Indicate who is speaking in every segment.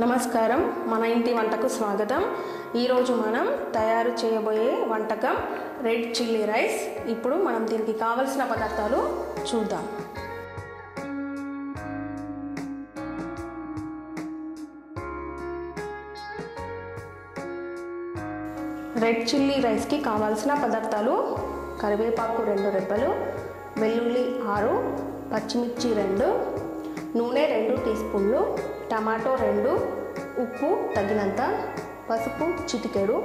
Speaker 1: నమస్కారం, మన ఇంటి వంటకు స్వాగతం. ఈరోజు మనం తయారు చేయబోయే వంటకం రెడ్ చిల్లీ రైస్. ఇప్పుడు మనం దీనికి కావలసిన పదార్థాలు చూద్దాం. రెడ్ చిల్లీ రైస్కి కావాల్సిన పదార్థాలు: కరివేపాకు 2 రెబ్బలు, వెల్లుల్లి 6, పచ్చిమిర్చి 2, నూనె 2 టీ స్పూన్లు, టమాటో 2, ఉప్పు తగినంత, పసుపు చిటికెడు,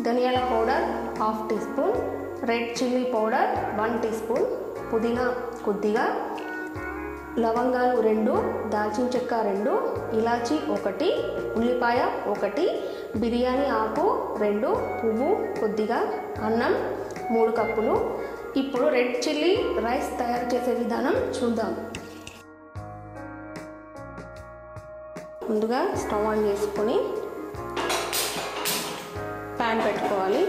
Speaker 1: ధనియాల powder 1/2 teaspoon, red chilli powder 1 teaspoon, పుదీనా కొద్దిగా, లవంగాలు 2, దాల్చిన చెక్క 2, ఇలాచీ 1, ఉల్లిపాయ 1, బిర్యానీ ఆకు 2, పువ్వు కొద్దిగా, అన్నం 3 కప్పులు. ఇప్పుడు రెడ్ చిల్లీ రైస్ తయారు చేసే విధానం చూద్దాం. ముందుగా స్టవ్ ఆన్ చేసుకొని ప్యాన్ పెట్టుకోవాలి.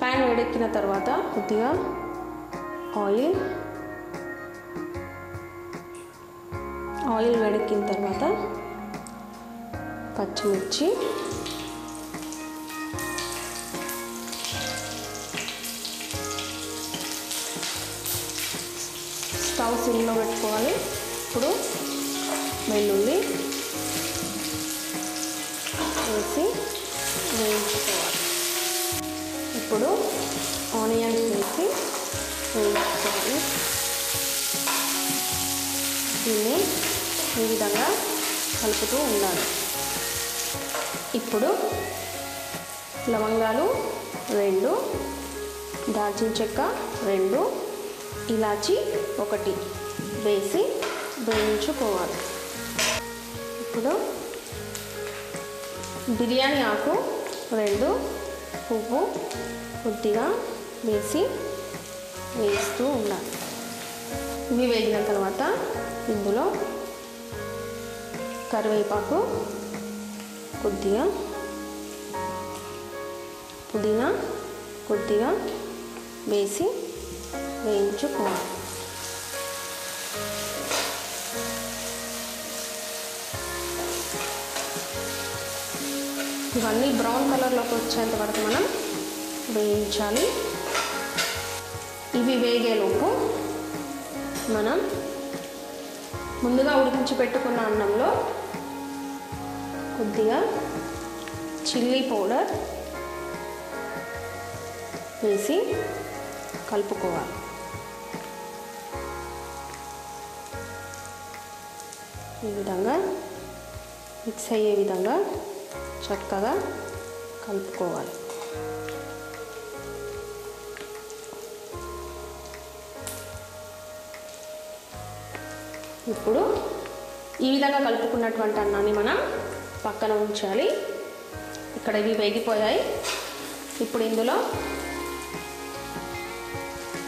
Speaker 1: ప్యాన్ వేడెక్కిన తర్వాత కొద్దిగా ఆయిల్ వేడెక్కిన తర్వాత పచ్చిమిర్చి, స్టవ్ సిమ్లో పెట్టుకోవాలి. ఇప్పుడు వెల్లుల్లి వేసి వేయించుకోవాలి. ఇప్పుడు ఆనియన్స్ వేసి వేయించుకోవాలి. దీన్ని ఈ విధంగా కలుపుతూ ఉండాలి. ఇప్పుడు లవంగాలు 2, దాల్చిన చెక్క 2, ఇలాచీ 1 వేసి వేయించుకోవాలి. ఇప్పుడు బిర్యానీ ఆకు 2, పువ్వు కొద్దిగా వేసి వేస్తూ ఉండాలి. ఇవి వేగిన తర్వాత ఇందులో కరివేపాకు కొద్దిగా, పుదీనా కొద్దిగా వేసి వేయించుకోవాలి. ఇవన్నీ బ్రౌన్ కలర్లోకి వచ్చేంత వరకు మనం వేయించాలి. ఇవి వేగేలోపు మనం ముందుగా ఉడికించి పెట్టుకున్న అన్నంలో కొద్దిగా చిల్లీ పౌడర్ వేసి కలుపుకోవాలి. ఈ విధంగా మిక్స్ అయ్యే విధంగా చక్కగా కలుపుకోవాలి. ఇప్పుడు ఈ విధంగా కలుపుకున్నటువంటి అన్నాన్ని మనం పక్కన ఉంచాలి. ఇక్కడ ఇవి వేగిపోయాయి. ఇప్పుడు ఇందులో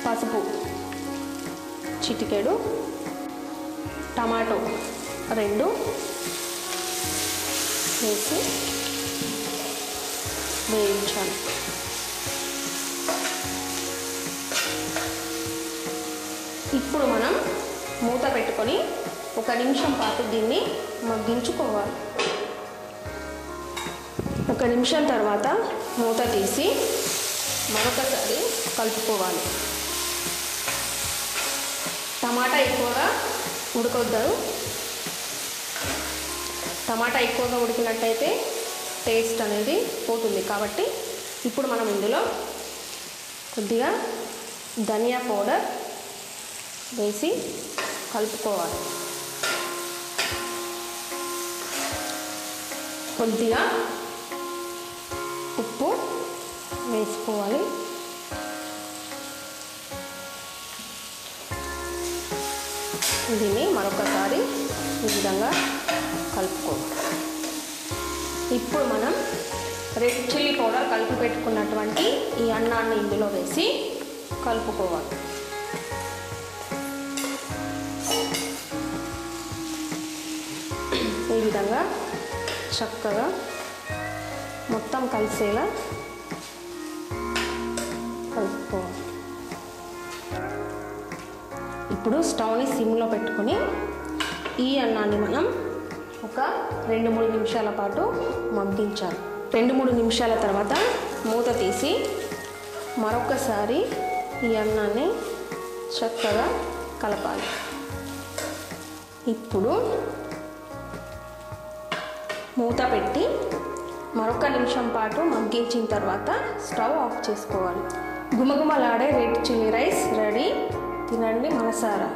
Speaker 1: పసుపు చిటికెడు, టమాటో 2 వేసి వేయించాలి. ఇప్పుడు మనం మూత పెట్టుకొని 1 నిమిషం పాటు దీన్ని మగ్గించుకోవాలి. 1 నిమిషం తర్వాత మూత తీసి మరొకసారి కలుపుకోవాలి. టమాటా ఎక్కువగా ఉడకొద్దు. టమాటా ఎక్కువగా ఉడికినట్టయితే టేస్ట్ అనేది పోతుంది. కాబట్టి ఇప్పుడు మనం ఇందులో కొద్దిగా ధనియా పౌడర్ వేసి కలుపుకోవాలి. కొద్దిగా ఉప్పు వేసుకోవాలి. దీన్ని మరొకసారి ఈ విధంగా కలుపుకోవాలి. ఇప్పుడు మనం రెడ్ చిల్లీ పౌడర్ కలిపి పెట్టుకున్నటువంటి ఈ అన్నాన్ని ఇందులో వేసి కలుపుకోవాలి. ఈ విధంగా చక్కగా మొత్తం కలిసేలా కలుపుకోవాలి. ఇప్పుడు స్టవ్ని సిమ్లో పెట్టుకొని ఈ అన్నాన్ని మనం ఒక 2-3 నిమిషాల పాటు మగ్గించాలి. 2-3 నిమిషాల తర్వాత మూత తీసి మరొకసారి ఈ అన్నాన్ని చక్కగా కలపాలి. ఇప్పుడు మూత పెట్టి మరొక నిమిషం పాటు మగ్గించిన తర్వాత స్టవ్ ఆఫ్ చేసుకోవాలి. గుమగుమలాడే రెడ్ చిల్లీ రైస్ రెడీ. తినండి మనసారా.